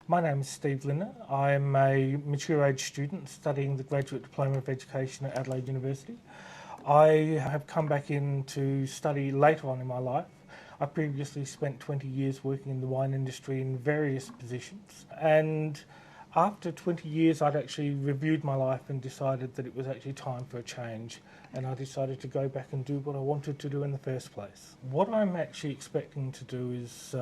My name is Steve Linner. I'm a mature age student studying the Graduate Diploma of Education at Adelaide University. I have come back in to study later on in my life. I previously spent 20 years working in the wine industry in various positions, and after 20 years I'd actually reviewed my life and decided that it was actually time for a change, and I decided to go back and do what I wanted to do in the first place. What I'm actually expecting to do is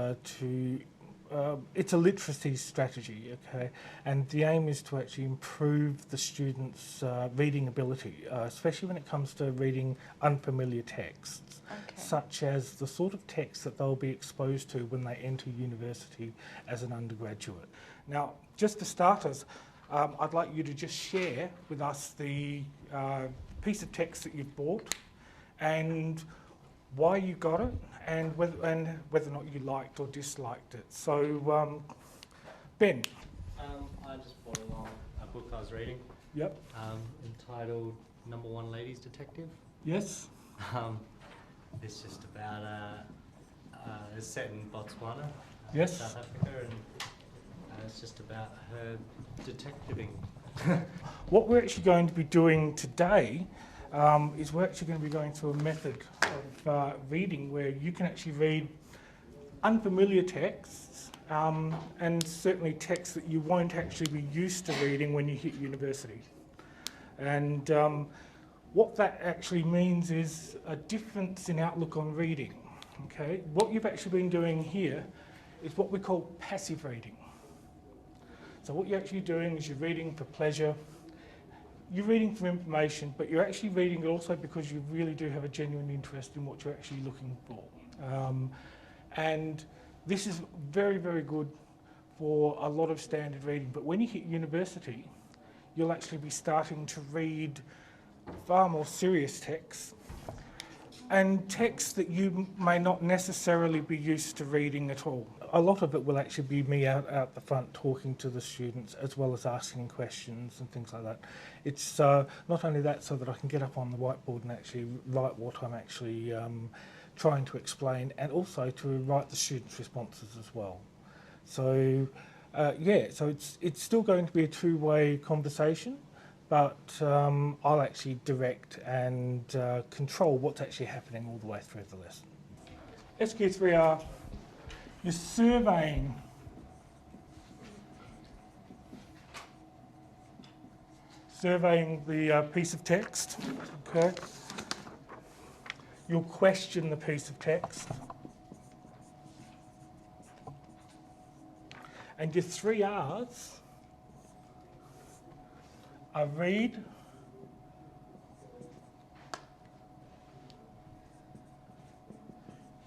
it's a literacy strategy, okay, and the aim is to actually improve the students' reading ability, especially when it comes to reading unfamiliar texts, such as the sort of text that they'll be exposed to when they enter university as an undergraduate. Now, just for starters, I'd like you to just share with us the piece of text that you've bought and why you got it, and whether or not you liked or disliked it. So, Ben. I just brought along a book I was reading. Yep. Entitled Number One Ladies Detective. Yes. It's just about it's set in Botswana, Yes. South Africa, and it's just about her detectiving. What we're actually going to be doing today is we're actually going to be going through a method of reading where you can actually read unfamiliar texts and certainly texts that you won't actually be used to reading when you hit university. And what that actually means is a difference in outlook on reading. Okay, what you've actually been doing here is what we call passive reading. So what you're actually doing is you're reading for pleasure, you're reading for information, but you're actually reading it also because you really do have a genuine interest in what you're actually looking for. And this is very, very good for a lot of standard reading. But when you hit university, you'll actually be starting to read far more serious texts and texts that you may not necessarily be used to reading at all. A lot of it will actually be me out the front talking to the students as well as asking questions and things like that. It's not only that so that I can get up on the whiteboard and actually write what I'm actually trying to explain, and also to write the students' responses as well. So so it's still going to be a two-way conversation, but I'll actually direct and control what's actually happening all the way through the lesson. SQ3R, you're surveying the piece of text, okay? You'll question the piece of text. And your 3 R's are read,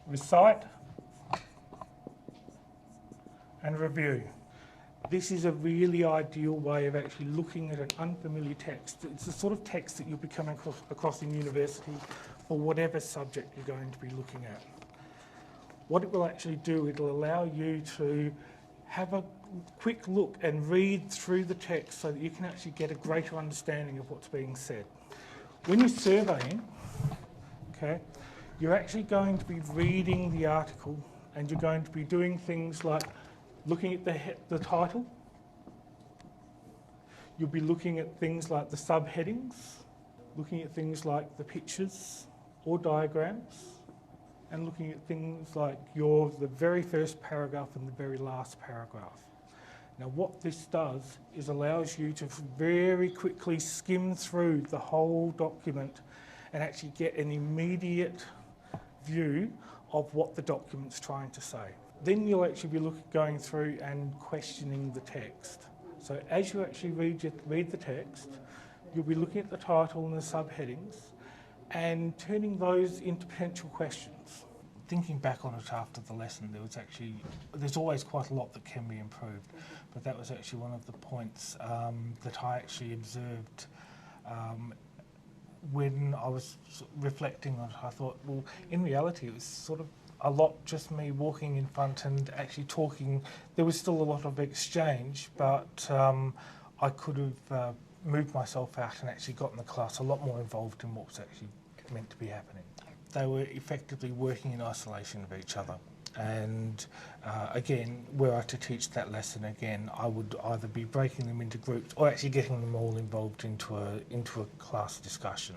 recite, and review. This is a really ideal way of actually looking at an unfamiliar text. It's the sort of text that you'll be coming across in university for whatever subject you're going to be looking at. What it will actually do, it'll allow you to have a quick look and read through the text so that you can actually get a greater understanding of what's being said. When you're surveying, okay, you're actually going to be reading the article, and you're going to be doing things like looking at the title. You'll be looking at things like the subheadings, looking at things like the pictures or diagrams, and looking at things like the very first paragraph and the very last paragraph. Now what this does is allows you to very quickly skim through the whole document and actually get an immediate view of what the document's trying to say. Then you'll actually be going through and questioning the text. So as you actually read the text, you'll be looking at the title and the subheadings and turning those into potential questions. Thinking back on it after the lesson, there's always quite a lot that can be improved, but that was actually one of the points that I actually observed when I was reflecting on it. I thought, well, in reality, it was sort of a lot just me walking in front and actually talking. There was still a lot of exchange, but I could have moved myself out and actually gotten the class a lot more involved in what was actually meant to be happening. They were effectively working in isolation of each other, And again, were I to teach that lesson again, I would either be breaking them into groups or actually getting them all involved into a class discussion.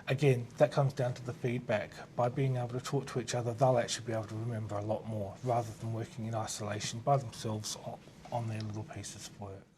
Again, that comes down to the feedback. By being able to talk to each other, they'll actually be able to remember a lot more rather than working in isolation by themselves on their little pieces of work.